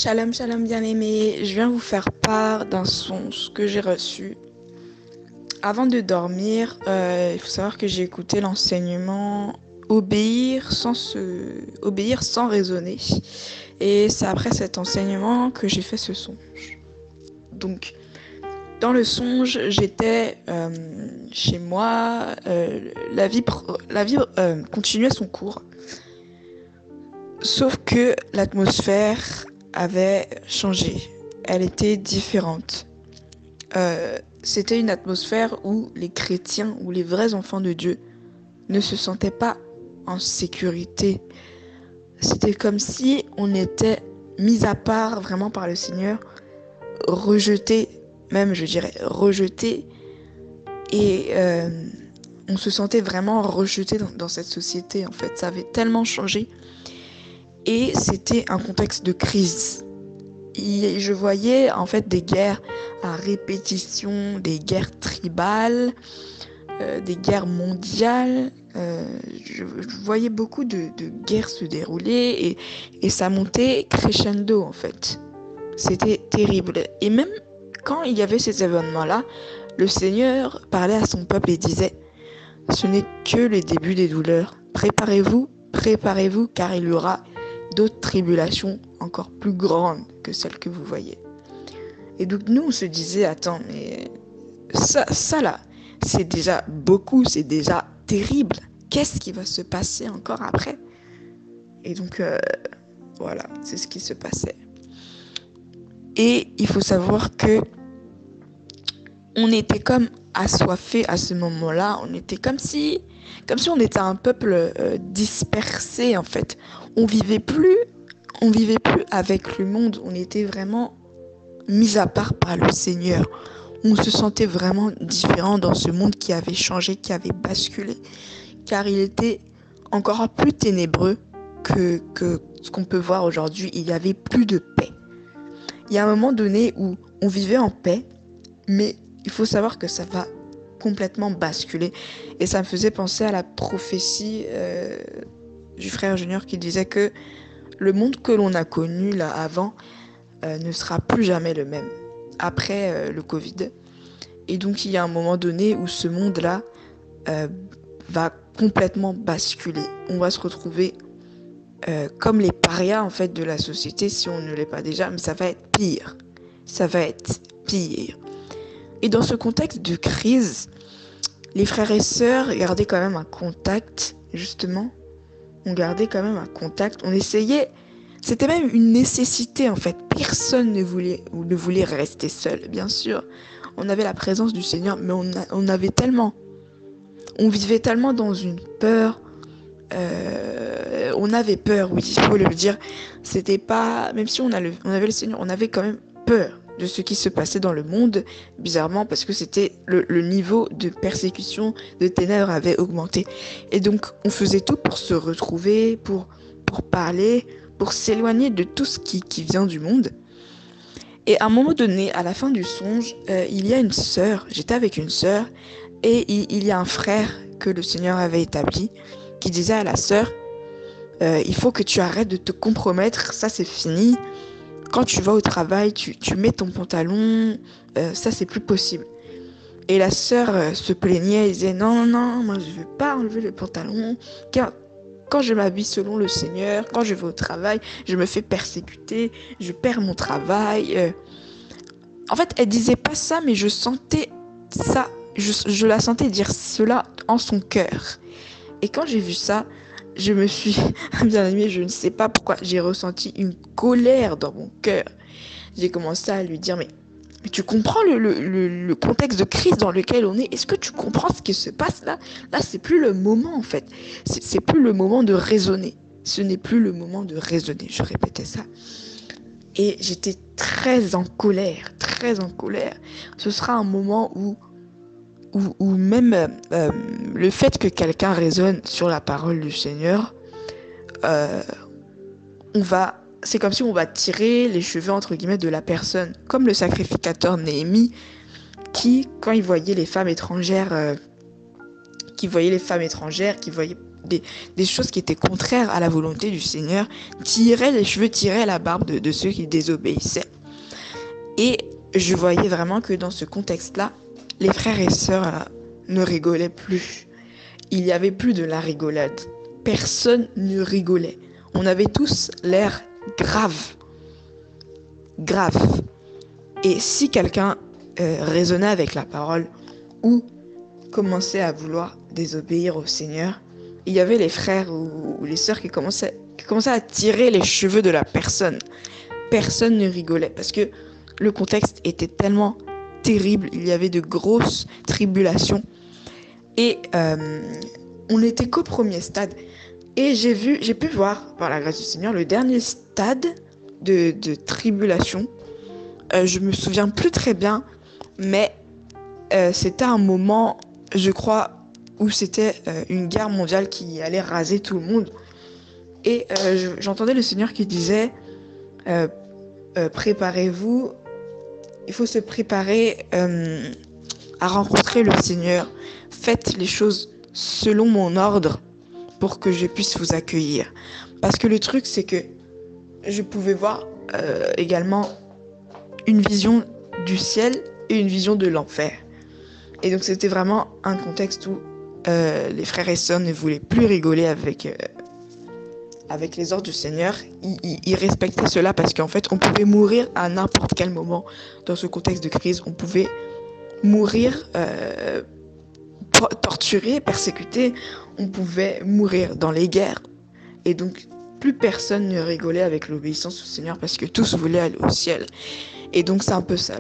Shalom, shalom bien-aimé, je viens vous faire part d'un songe que j'ai reçu. Avant de dormir, il faut savoir que j'ai écouté l'enseignement obéir sans raisonner. Et c'est après cet enseignement que j'ai fait ce songe. Donc, dans le songe, j'étais chez moi, la vie continuait son cours, sauf que l'atmosphère avait changé. Elle était différente. C'était une atmosphère où les chrétiens ou les vrais enfants de Dieu ne se sentaient pas en sécurité. C'était comme si on était mis à part vraiment par le Seigneur, rejeté, même je dirais rejeté, et on se sentait vraiment rejeté dans cette société en fait. Ça avait tellement changé et c'était un contexte de crise. Et je voyais en fait des guerres à répétition, des guerres tribales, des guerres mondiales. Je voyais beaucoup de guerres se dérouler et ça montait crescendo en fait. C'était terrible. Et même quand il y avait ces événements-là, le Seigneur parlait à son peuple et disait: ce n'est que le début des douleurs. Préparez-vous, préparez-vous, car il y aura d'autres tribulations encore plus grandes que celles que vous voyez. Et donc nous, on se disait, attends, mais ça là, c'est déjà beaucoup, c'est déjà terrible. Qu'est-ce qui va se passer encore après? Et donc, voilà, c'est ce qui se passait. Et il faut savoir que on était comme assoiffés à ce moment-là. On était comme si on était un peuple dispersé en fait. On vivait plus, on vivait plus avec le monde. On était vraiment mis à part par le Seigneur. On se sentait vraiment différent dans ce monde qui avait changé, qui avait basculé, car il était encore plus ténébreux que ce qu'on peut voir aujourd'hui. Il n'y avait plus de paix. Il y a un moment donné où on vivait en paix, mais il faut savoir que ça va complètement basculer. Et ça me faisait penser à la prophétie du frère Junior qui disait que le monde que l'on a connu là avant ne sera plus jamais le même après le Covid. Et donc il y a un moment donné où ce monde-là va complètement basculer. On va se retrouver comme les parias en fait de la société si on ne l'est pas déjà, mais ça va être pire. Ça va être pire. Et dans ce contexte de crise, les frères et sœurs gardaient quand même un contact, justement. On gardait quand même un contact. On essayait. C'était même une nécessité en fait. Personne ne voulait rester seul. Bien sûr, on avait la présence du Seigneur, mais on avait tellement, on vivait tellement dans une peur. On avait peur, oui, il faut le dire. C'était pas, même si on avait le Seigneur, on avait quand même peur de ce qui se passait dans le monde, bizarrement, parce que c'était le niveau de persécution, de ténèbres avait augmenté. Et donc, on faisait tout pour se retrouver, pour parler, pour s'éloigner de tout ce qui vient du monde. Et à un moment donné, à la fin du songe, il y a une sœur, j'étais avec une sœur, et il y a un frère que le Seigneur avait établi, qui disait à la sœur, il faut que tu arrêtes de te compromettre, ça c'est fini. Quand tu vas au travail, tu mets ton pantalon, ça c'est plus possible. Et la sœur se plaignait, elle disait non, non, moi je veux pas enlever le pantalon. Quand je m'habille selon le Seigneur, quand je vais au travail, je me fais persécuter, je perds mon travail. En fait, elle disait pas ça, mais je sentais ça, je la sentais dire cela en son cœur. Et quand j'ai vu ça, je me suis, bien aimé, je ne sais pas pourquoi, j'ai ressenti une colère dans mon cœur. J'ai commencé à lui dire, mais tu comprends le contexte de crise dans lequel on est? Est-ce que tu comprends ce qui se passe là? Là, c'est plus le moment en fait. C'est plus le moment de raisonner. Ce n'est plus le moment de raisonner. Je répétais ça. Et j'étais très en colère, très en colère. Ce sera un moment où même le fait que quelqu'un raisonne sur la parole du Seigneur, euh, c'est comme si on va tirer les cheveux entre guillemets de la personne, comme le sacrificateur Néhémie qui, quand il voyait les femmes étrangères, qui voyait des choses qui étaient contraires à la volonté du Seigneur, tiraient les cheveux, tiraient la barbe de ceux qui désobéissaient. Et je voyais vraiment que dans ce contexte-là, les frères et sœurs ne rigolaient plus. Il n'y avait plus de la rigolade. Personne ne rigolait. On avait tous l'air grave. Grave. Et si quelqu'un raisonnait avec la parole ou commençait à vouloir désobéir au Seigneur, il y avait les frères ou les sœurs qui commençaient à tirer les cheveux de la personne. Personne ne rigolait parce que le contexte était tellement terrible. Il y avait de grosses tribulations. Et on n'était qu'au premier stade. Et j'ai pu voir, par la grâce du Seigneur, le dernier stade de tribulation. Je me souviens plus très bien, mais c'était un moment, je crois, où c'était une guerre mondiale qui allait raser tout le monde. Et j'entendais le Seigneur qui disait préparez-vous, il faut se préparer à rencontrer le Seigneur. Faites les choses selon mon ordre pour que je puisse vous accueillir. Parce que le truc, c'est que je pouvais voir également une vision du ciel et une vision de l'enfer. Et donc c'était vraiment un contexte où les frères et sœurs ne voulaient plus rigoler avec les ordres du Seigneur. Ils respectaient cela parce qu'en fait on pouvait mourir à n'importe quel moment dans ce contexte de crise. On pouvait mourir torturé, persécuté, on pouvait mourir dans les guerres. Et donc plus personne ne rigolait avec l'obéissance au Seigneur parce que tous voulaient aller au ciel. Et donc c'est un peu ça.